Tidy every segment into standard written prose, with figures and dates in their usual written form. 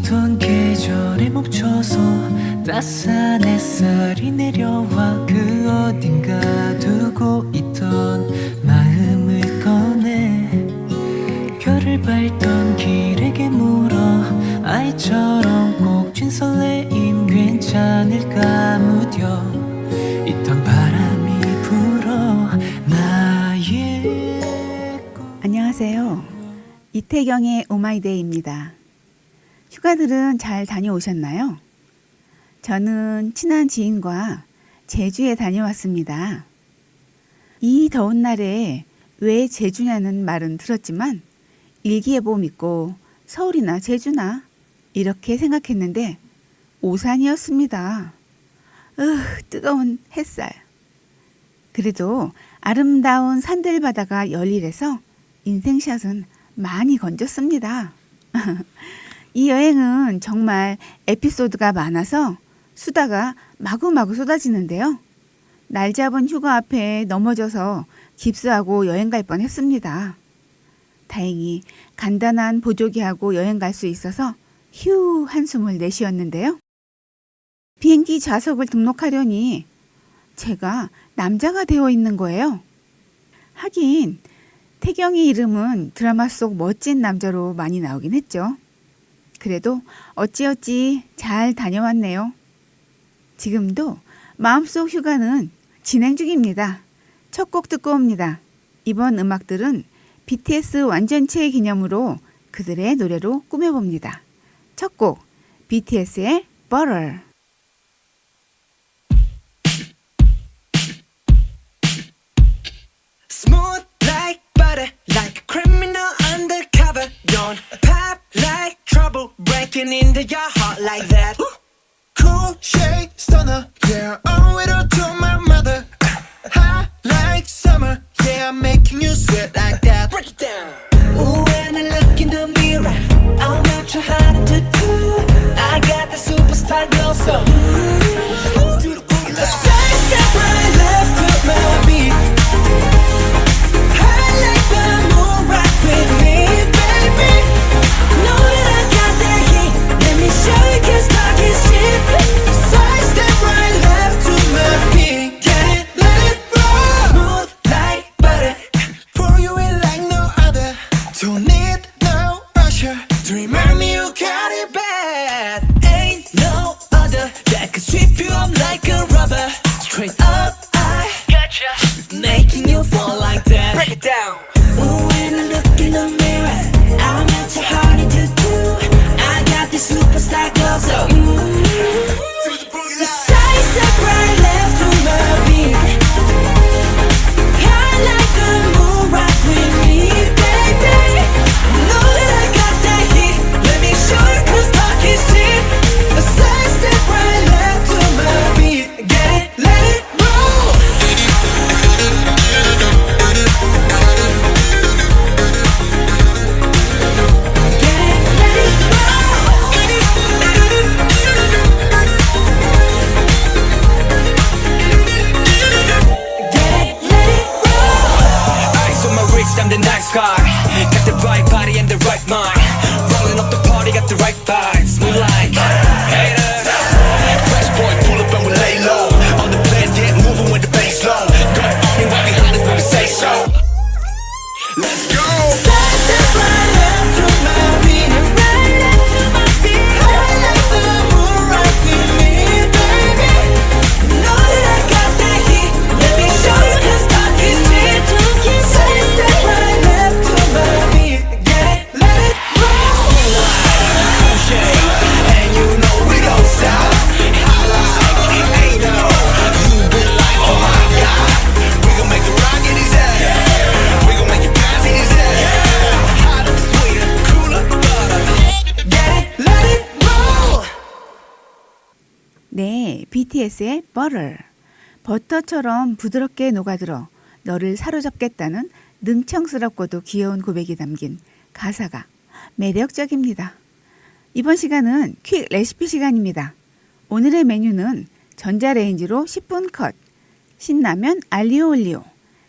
어떤 계절에 멈춰서 따스한 햇살이 내려와 그 어딘가 두고 있던 마음을 꺼내 별을 밟던 길에게 물어 아이처럼 꼭 쥔 설레임 괜찮을까 묻여 있던 바람이 불어 나의 안녕하세요. 이태경의 오마이데이입니다. 휴가들은 잘 다녀오셨나요? 저는 친한 지인과 제주에 다녀왔습니다. 이 더운 날에 왜 제주냐는 말은 들었지만 일기예보 믿고 서울이나 제주나 이렇게 생각했는데 오산이었습니다. 뜨거운 햇살. 그래도 아름다운 산들바다가 열일해서 인생샷은 많이 건졌습니다. 이 여행은 정말 에피소드가 많아서 수다가 마구마구 쏟아지는데요. 날 잡은 휴가 앞에 넘어져서 깁스하고 여행 갈 뻔했습니다. 다행히 간단한 보조기하고 여행 갈 수 있어서 휴 한숨을 내쉬었는데요. 비행기 좌석을 등록하려니 제가 남자가 되어 있는 거예요. 하긴 태경이 이름은 드라마 속 멋진 남자로 많이 나오긴 했죠. 그래도 어찌어찌 잘 다녀왔네요. 지금도 마음속 휴가는 진행 중입니다. 첫 곡 듣고 옵니다. 이번 음악들은 BTS 완전체 기념으로 그들의 노래로 꾸며봅니다. 첫 곡 BTS의 Butter. Smooth like butter, like a criminal undercover. Don't pop like trouble, breaking into your heart like that. Cool shade stunner, yeah, owe it all to my mother. Hot like summer, yeah, I'm making you sweat like that. Break it down. Ooh, when I look in the mirror, I'm not too hard to do. I got the superstar glow, so side step right left to my beat. I like the moon rock with me, baby. Know that I got that heat. Let me show you 'cause talk is cheap. Side step right left to my beat. Get it, let it roll. Smooth like butter. Pour you in like no other. Don't need no pressure. Dreamer me, you got it bad. Ain't no other that could sweep you up like a rubber. Straight up, I gotcha. Making you fall like that. Break it down. Ooh, when I look in the mirror, I'm not too hard to do. I got this superstar glow, so side step right left to my beat. I like the moon rock with me, baby. Know that I got that heat. Let me show you 'cause talk is cheap. A side step right left to my beat. Get it, let it roll. Get it, let it roll. Get it, let it roll. Ice on my wrist, I'm the nice guy. Got the right body and the right mind. Rolling up the party, got the right vibes. Move like haters. Fresh boy, pull up and we lay low. All the players get moving with the bass low. Got the army right behind us when we say so. Let's go. Side step right left to my beat. Right left to my beat. I like the moon rock with me, baby. Know that I got that heat. Let me show you 'cause talk is cheap. Side step right left to my beat. Get it, let it roll. And you know we don't stop. Holla, ain't no. You been like, oh my God. We gon' make it rock in his head. We gon' make it bounce in his head. Hotter, sweeter, cooler, butter. Get it, let it roll. 네, BTS의 Butter. 버터처럼 부드럽게 녹아들어 너를 사로잡겠다는 능청스럽고도 귀여운 고백이 담긴 가사가 매력적입니다. 이번 시간은 퀵 레시피 시간입니다. 오늘의 메뉴는 전자레인지로 10분 컷, 신라면 알리오 올리오.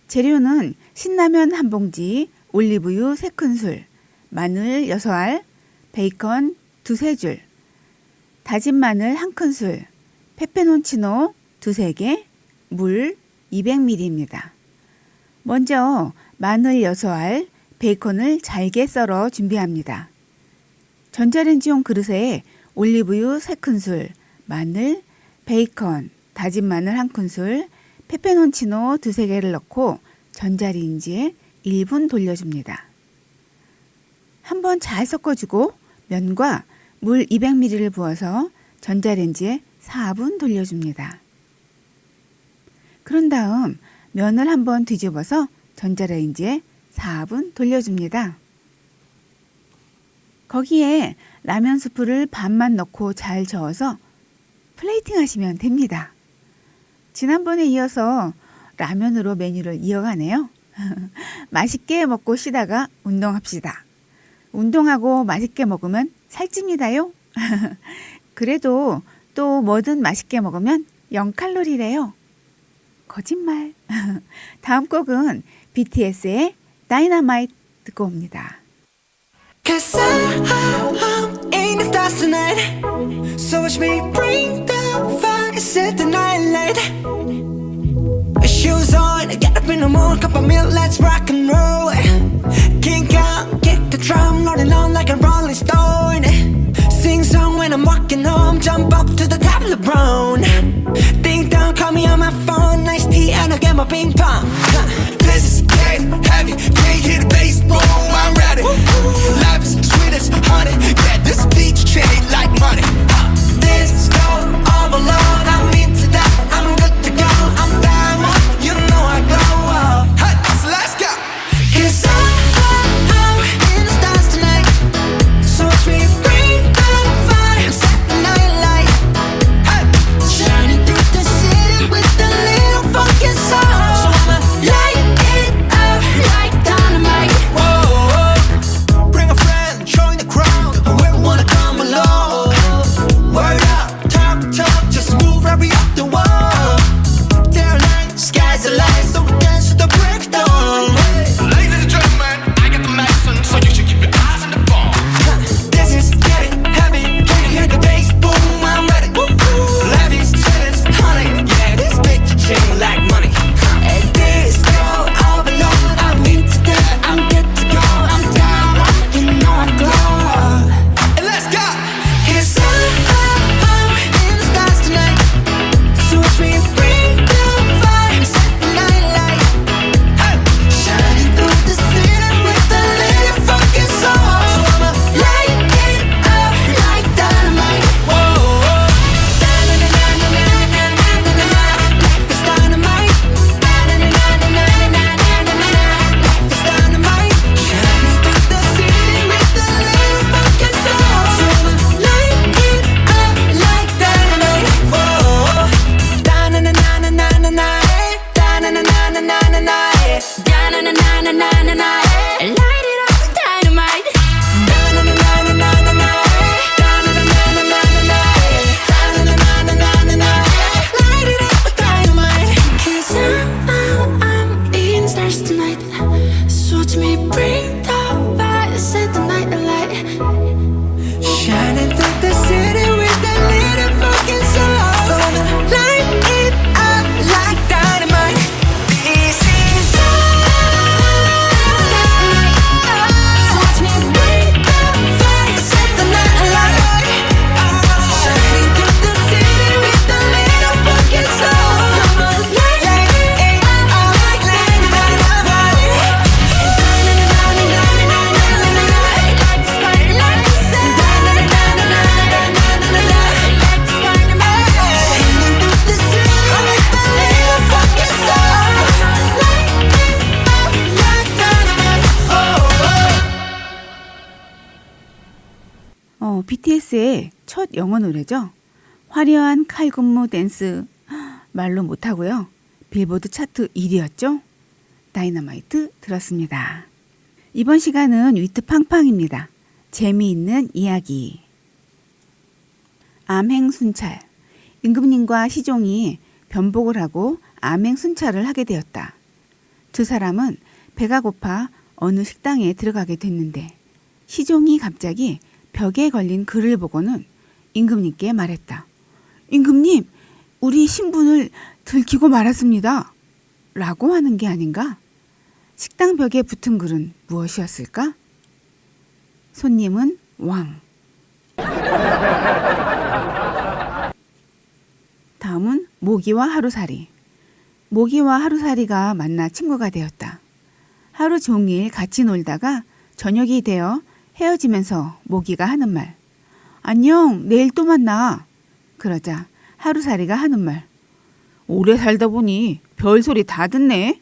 재료는 신라면 한 봉지, 올리브유 3큰술, 마늘 6알, 베이컨 2-3줄, 다진 마늘 1큰술, 페페론치노 2~3개, 물 200ml입니다. 먼저 마늘 6알, 베이컨을 잘게 썰어 준비합니다. 전자레인지용 그릇에 올리브유 3큰술, 마늘, 베이컨, 다진 마늘 1큰술, 페페론치노 2~3개를 넣고 전자레인지에 1분 돌려줍니다. 한번 잘 섞어주고 면과 물 200ml를 부어서 전자레인지에 4분 돌려줍니다. 그런 다음 면을 한번 뒤집어서 전자레인지에 4분 돌려줍니다. 거기에 라면 스프를 반만 넣고 잘 저어서 플레이팅 하시면 됩니다. 지난번에 이어서 라면으로 메뉴를 이어가네요. 맛있게 먹고 쉬다가 운동합시다. 운동하고 맛있게 먹으면 살찝니다요. 그래도 또 뭐든 맛있게 먹으면 0칼로리래요. 거짓말. 다음 곡은 BTS의 다이너마이트 듣고 옵니다. Cause I'm in the stars tonight. So watch me bring the fire, set the night light. Shoes on, get up in the morning, cup of milk, let's rock and roll. Kink out, kick the drum, rolling on like a rolling stone. Sing song when I'm walking home, jump up to the top of the brown. Ding dong, call me on my phone, nice tea and I'll get my ping pong. This is getting heavy, can't hear the bass, boom, I'm ready. Life is sweet as honey, yeah, this beat chain like money. This go overload, I'm into that, I'm good to go, I'm down, you know I glow. Hey, so let's go. Cause I'm in the stars tonight, so watch me bring the fire, set the night light. Hey, shining through the city with a little funky soul. So I'ma light it up like dynamite. Whoa, bring a friend, join the crowd, whoever wanna come along. Word up, talk, just move right up the wall. Their line, sky's the line, so we dance to the breakdown. Ladies and gentlemen, I got the medicine, so you should keep your eyes on the ball. This is getting heavy, can you hear the bass? Boom, I'm ready. Life is sweet as honey, yeah, this beat chain like money. And this go overload, I'm into that, I'm good to go, I'm down, you know I glow. And let's go. Cause I'm in the stars tonight, so watch me bring the fire, set the night light. Hey, shining through the city with a little funky soul. So I'ma light it up like dynamite. Whoa, da-na-na-na-na-na-na-na-na-na. Life is dynamite. Da-na-na-na-na-na-na-na-na-na. Life is dynamite. Shining through the city with a little funky soul. So I'ma light it up like dynamite. Whoa, da-na-na-na-na-na-na-na. Da-na-na-na-na-na-na-na. Da-na-na-na-na-na-na. Light it up like dynamite. Da-na-na-na-na-na-na. Da-na-na-na-na-na-na. Da-na-na-na-na-na-na. Light it up like dynamite. 'Cause I'm in stars tonight, so watch me bring the fire, set the night alight. Shining through the city with a little fucking soul. So I'ma light it up like dynamite. This is so watch me bring the fire, set the night alight. Shining through the city with a little fucking soul. So I'ma light it up like dynamite. BTS의 첫 영어 노래죠. 화려한 칼군무 댄스 말로 못하고요. 빌보드 차트 1위였죠. 다이너마이트 들었습니다. 이번 시간은 위트 팡팡입니다. 재미있는 이야기. 암행순찰. 임금님과 시종이 변복을 하고 암행순찰을 하게 되었다. 두 사람은 배가 고파 어느 식당에 들어가게 됐는데 시종이 갑자기 벽에 걸린 글을 보고는 임금님께 말했다. 임금님, 우리 신분을 들키고 말았습니다. 라고 하는 게 아닌가? 식당 벽에 붙은 글은 무엇이었을까? 손님은 왕. 다음은 모기와 하루살이. 모기와 하루살이가 만나 친구가 되었다. 하루 종일 같이 놀다가 저녁이 되어 헤어지면서 모기가 하는 말. 안녕, 내일 또 만나. 그러자 하루살이가 하는 말. 오래 살다 보니 별소리 다 듣네.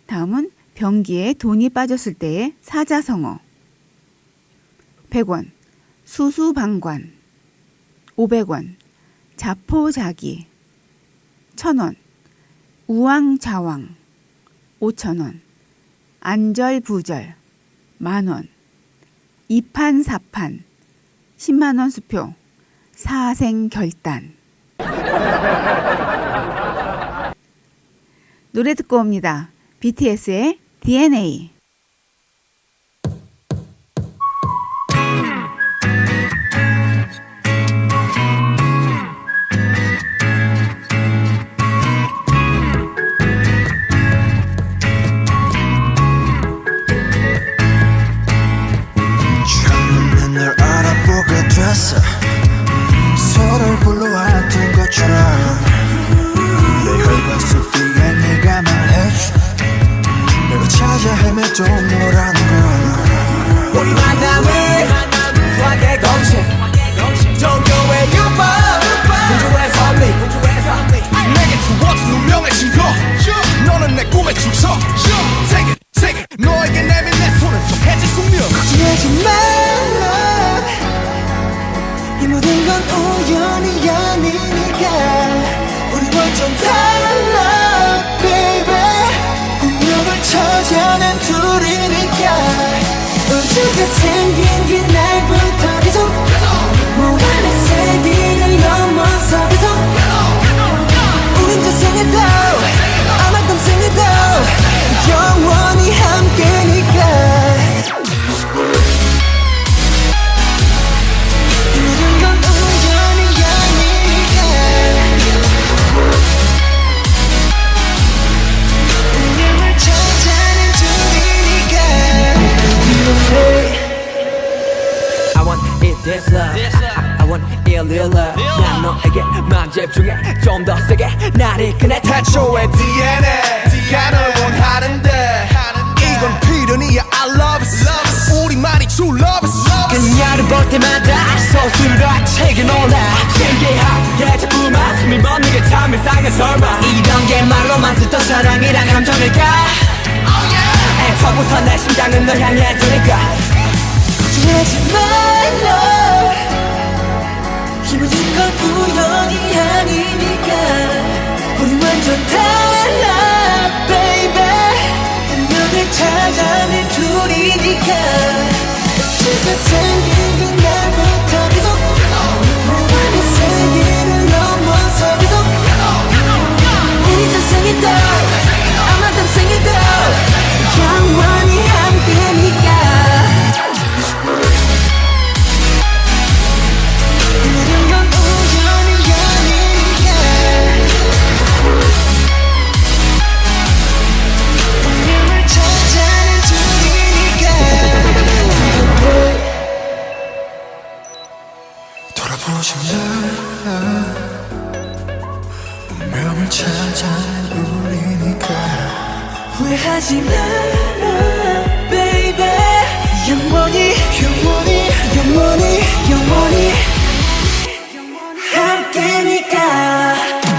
다음은 변기에 돈이 빠졌을 때의 사자성어. 100원, 수수방관. 500원, 자포자기. 1000원, 우왕좌왕. 5000원, 안절부절. 10,000원, 이판사판. 10만원 수표, 사생결단. 노래 듣고 옵니다. BTS의 DNA. 처음에 널 알아보게 됐어. 서로를 불러왔던 것처럼 내 혈관 속 뒤에 네가 말해줘. 내가 찾아 헤매도 너라는 걸. 우리 만남은 수학의 공식. Don't go where you are. 우주의 선미. 내게 주어진 운명의 증거 너는 내 꿈의 주석 Take it, take it 너에게 내민 내 손은 정해진 숙명 걱정하지 말라. 이 모든 건 우연이 아니니까. 우리 완전 달라 baby. 운명을 찾아낸 둘이니까. 우주가 생긴 그날부터 계속 무한의 세계를 넘어서 계속 우린 저생에도 아마도 생에도 영원히 함께니까. 모든 건 우연이 아니니까. 운명을 찾아낸 둘이니까. I want it this love. I want it real love. 난 너에게만 집중해 좀 더 세게 나를 이끄네. 태초의 DNA가 널 원하는데 이건 필연이야 I love it 우리만이 true love it 그녀를 볼 때마다 서술과 책에 놀라. 신기하게 자꾸만 숨이 멎는 게 참 이상해. 설마 이런 게 말로만 듣던 사랑이란 감정일까? 애초부터 내 심장은 널 향해 두니까. 걱정하지 말라. 이 모든 건 우연이 아니니까. 우리 완전 달라 baby. 운명을 찾아낸 둘이니까. 우주가 생긴 그날부터 계속 무한의 세계를 넘어서 계속 우리 저생에도 아마도 생에도 영원히 함께니까. 모든 건 우연이 아니니까. 운명을 찾아낸 둘이니까. 돌아보지 마. 운명을 찾아낸 우리니까. 후회하지 마라 baby. 영원히 함께니까.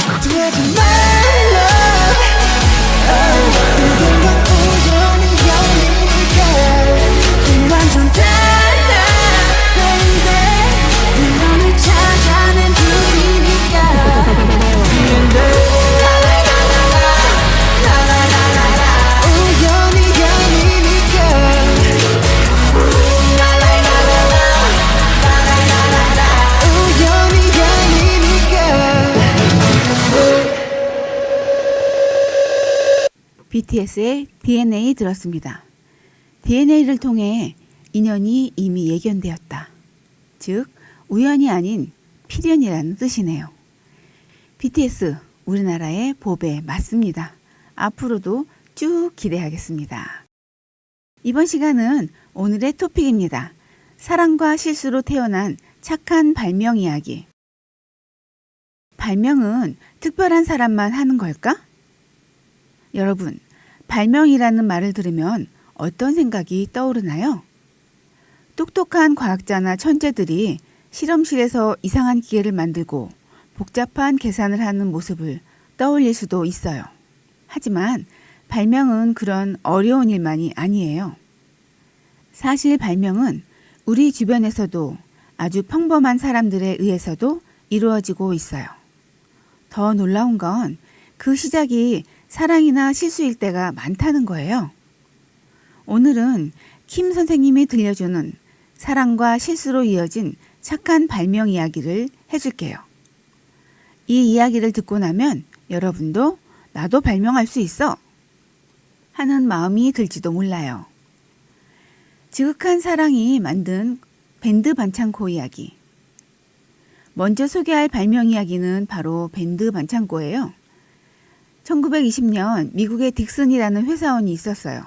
걱정하지 말라. 모든 건 우연이 아니니까. 우리 완전 달라 baby. 운명을 찾아낸 둘이니까. 우연이 아니니까. 우연이 아니니까. BTS의 DNA 들었습니다. DNA를 통해 인연이 이미 예견되었다. 즉, 우연이 아닌 필연이라는 뜻이네요. BTS, 우리나라의 보배 맞습니다. 앞으로도 쭉 기대하겠습니다. 이번 시간은 오늘의 토픽입니다. 사랑과 실수로 태어난 착한 발명 이야기. 발명은 특별한 사람만 하는 걸까? 여러분, 발명이라는 말을 들으면 어떤 생각이 떠오르나요? 똑똑한 과학자나 천재들이 실험실에서 이상한 기계를 만들고 복잡한 계산을 하는 모습을 떠올릴 수도 있어요. 하지만 발명은 그런 어려운 일만이 아니에요. 사실 발명은 우리 주변에서도 아주 평범한 사람들에 의해서도 이루어지고 있어요. 더 놀라운 건 그 시작이 사랑이나 실수일 때가 많다는 거예요. 오늘은 킴 선생님이 들려주는 사랑과 실수로 이어진 착한 발명 이야기를 해줄게요. 이 이야기를 듣고 나면 여러분도 나도 발명할 수 있어 하는 마음이 들지도 몰라요. 지극한 사랑이 만든 밴드 반창고 이야기. 먼저 소개할 발명 이야기는 바로 밴드 반창고예요. 1920년 미국의 딕슨이라는 회사원이 있었어요.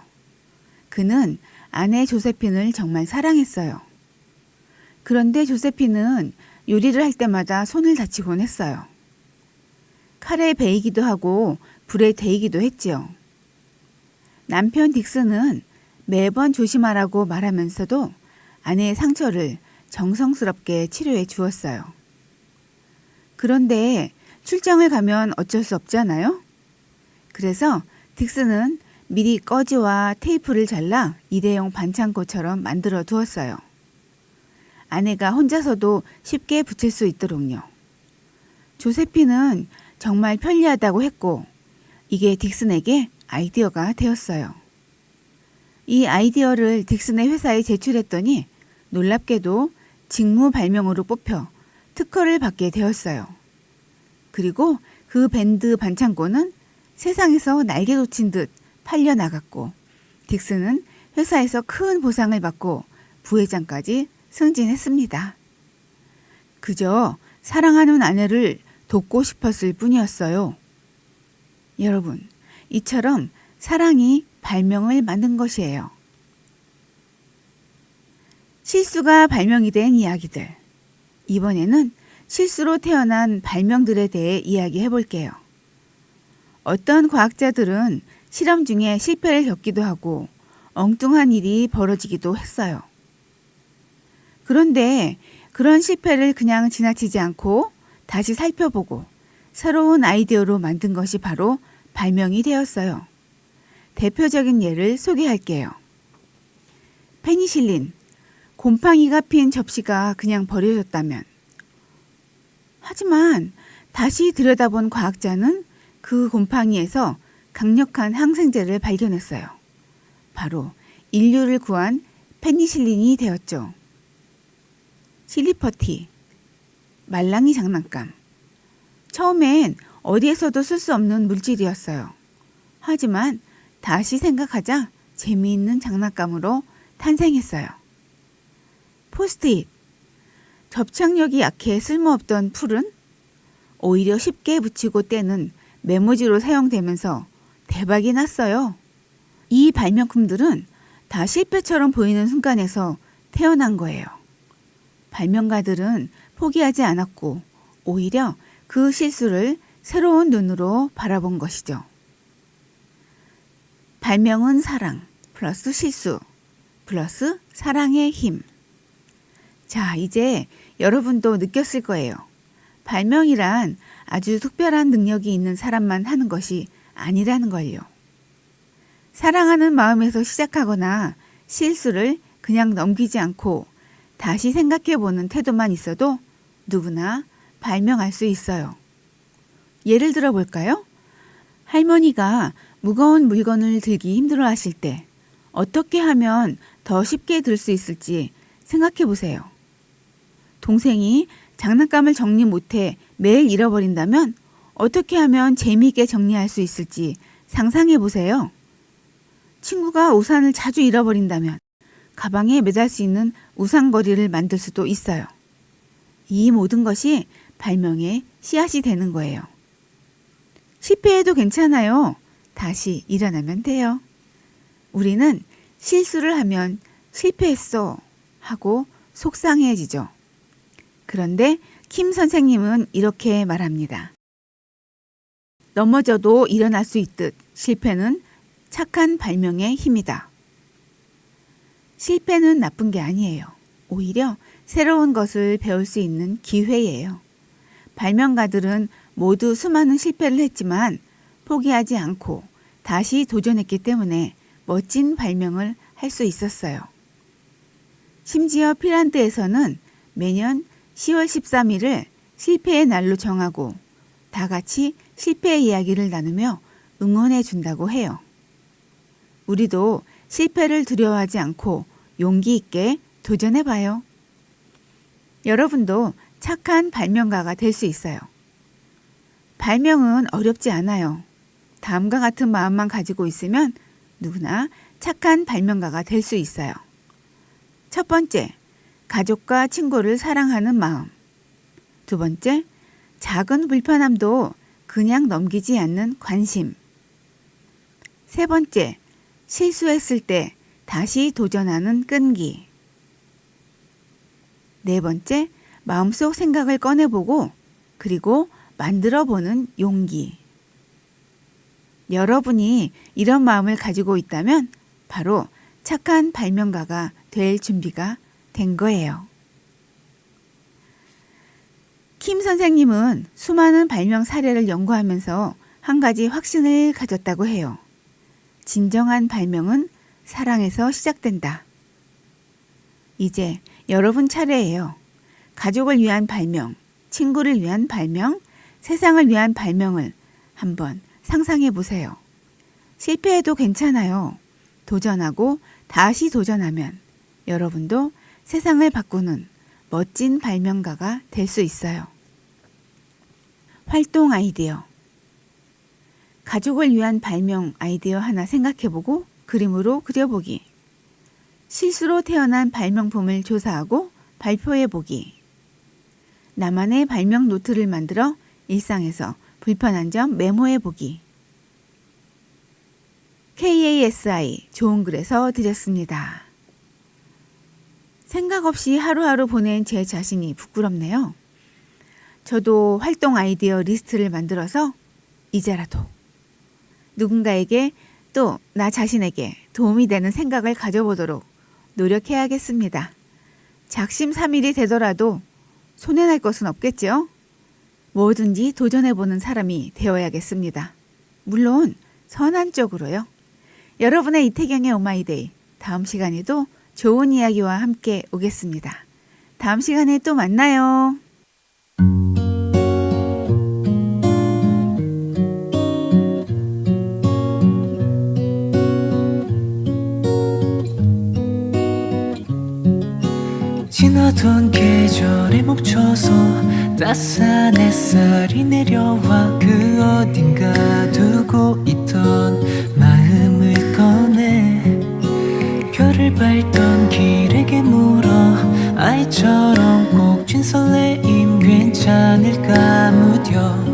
그는 아내 조세핀을 정말 사랑했어요. 그런데 조세핀은 요리를 할 때마다 손을 다치곤 했어요. 칼에 베이기도 하고 불에 데이기도 했지요. 남편 딕슨은 매번 조심하라고 말하면서도 아내의 상처를 정성스럽게 치료해 주었어요. 그런데 출장을 가면 어쩔 수 없잖아요. 그래서 딕슨은 미리 꺼지와 테이프를 잘라 일회용 반창고처럼 만들어 두었어요. 아내가 혼자서도 쉽게 붙일 수 있도록요. 조세핀은 정말 편리하다고 했고 이게 딕슨에게 아이디어가 되었어요. 이 아이디어를 딕슨의 회사에 제출했더니 놀랍게도 직무 발명으로 뽑혀 특허를 받게 되었어요. 그리고 그 밴드 반창고는 세상에서 날개 돋친 듯 팔려나갔고 딕슨은 회사에서 큰 보상을 받고 부회장까지 승진했습니다. 그저 사랑하는 아내를 돕고 싶었을 뿐이었어요. 여러분, 이처럼 사랑이 발명을 만든 것이에요. 실수가 발명이 된 이야기들. 이번에는 실수로 태어난 발명들에 대해 이야기해 볼게요. 어떤 과학자들은 실험 중에 실패를 겪기도 하고 엉뚱한 일이 벌어지기도 했어요. 그런데 그런 실패를 그냥 지나치지 않고 다시 살펴보고 새로운 아이디어로 만든 것이 바로 발명이 되었어요. 대표적인 예를 소개할게요. 페니실린, 곰팡이가 핀 접시가 그냥 버려졌다면. 하지만 다시 들여다본 과학자는 그 곰팡이에서 강력한 항생제를 발견했어요. 바로 인류를 구한 페니실린이 되었죠. 실리퍼티, 말랑이 장난감. 처음엔 어디에서도 쓸 수 없는 물질이었어요. 하지만 다시 생각하자 재미있는 장난감으로 탄생했어요. 포스트잇, 접착력이 약해 쓸모없던 풀은 오히려 쉽게 붙이고 떼는 메모지로 사용되면서 대박이 났어요. 이 발명품들은 다 실패처럼 보이는 순간에서 태어난 거예요. 발명가들은 포기하지 않았고 오히려 그 실수를 새로운 눈으로 바라본 것이죠. 발명은 사랑 플러스 실수 플러스 사랑의 힘. 자, 이제 여러분도 느꼈을 거예요. 발명이란 아주 특별한 능력이 있는 사람만 하는 것이 아니라는 걸요. 사랑하는 마음에서 시작하거나 실수를 그냥 넘기지 않고 다시 생각해보는 태도만 있어도 누구나 발명할 수 있어요. 예를 들어 볼까요? 할머니가 무거운 물건을 들기 힘들어 하실 때 어떻게 하면 더 쉽게 들 수 있을지 생각해 보세요. 동생이 장난감을 정리 못해 매일 잃어버린다면 어떻게 하면 재미있게 정리할 수 있을지 상상해 보세요. 친구가 우산을 자주 잃어버린다면 가방에 매달 수 있는 우산거리를 만들 수도 있어요. 이 모든 것이 발명의 씨앗이 되는 거예요. 실패해도 괜찮아요. 다시 일어나면 돼요. 우리는 실수를 하면 실패했어 하고 속상해지죠. 그런데 킴 선생님은 이렇게 말합니다. 넘어져도 일어날 수 있듯 실패는 착한 발명의 힘이다. 실패는 나쁜 게 아니에요. 오히려 새로운 것을 배울 수 있는 기회예요. 발명가들은 모두 수많은 실패를 했지만 포기하지 않고 다시 도전했기 때문에 멋진 발명을 할 수 있었어요. 심지어 핀란드에서는 매년 10월 13일을 실패의 날로 정하고 다 같이 실패의 이야기를 나누며 응원해 준다고 해요. 우리도 실패를 두려워하지 않고 용기 있게 도전해 봐요. 여러분도 착한 발명가가 될 수 있어요. 발명은 어렵지 않아요. 다음과 같은 마음만 가지고 있으면 누구나 착한 발명가가 될 수 있어요. 첫 번째, 가족과 친구를 사랑하는 마음. 두 번째, 작은 불편함도 그냥 넘기지 않는 관심. 세 번째, 실수했을 때 다시 도전하는 끈기. 네 번째, 마음속 생각을 꺼내보고 그리고 만들어보는 용기. 여러분이 이런 마음을 가지고 있다면 바로 착한 발명가가 될 준비가 된 거예요. 킴 선생님은 수많은 발명 사례를 연구하면서 한 가지 확신을 가졌다고 해요. 진정한 발명은 사랑에서 시작된다. 이제 여러분 차례예요. 가족을 위한 발명, 친구를 위한 발명, 세상을 위한 발명을 한번 상상해 보세요. 실패해도 괜찮아요. 도전하고 다시 도전하면 여러분도 세상을 바꾸는 멋진 발명가가 될 수 있어요. 활동 아이디어. 가족을 위한 발명 아이디어 하나 생각해보고 그림으로 그려보기. 실수로 태어난 발명품을 조사하고 발표해보기. 나만의 발명 노트를 만들어 일상에서 불편한 점 메모해보기. KASI 좋은 글에서 드렸습니다. 생각 없이 하루하루 보낸 제 자신이 부끄럽네요. 저도 활동 아이디어 리스트를 만들어서 이제라도 누군가에게 또 나 자신에게 도움이 되는 생각을 가져보도록 노력해야겠습니다. 작심삼일이 되더라도 손해날 것은 없겠죠? 뭐든지 도전해보는 사람이 되어야겠습니다. 물론 선한 쪽으로요. 여러분의 이태경의 오마이데이 다음 시간에도 좋은 이야기와 함께 오겠습니다. 다음 시간에 또 만나요. 지나던 계절에 멈춰서 따스한 햇살이 내려와 그 어딘가 두고 있던 마음을 꺼내 별을 밟던 길에게 물어 아이처럼 꼭 쥔 설레임 괜찮을까 묻여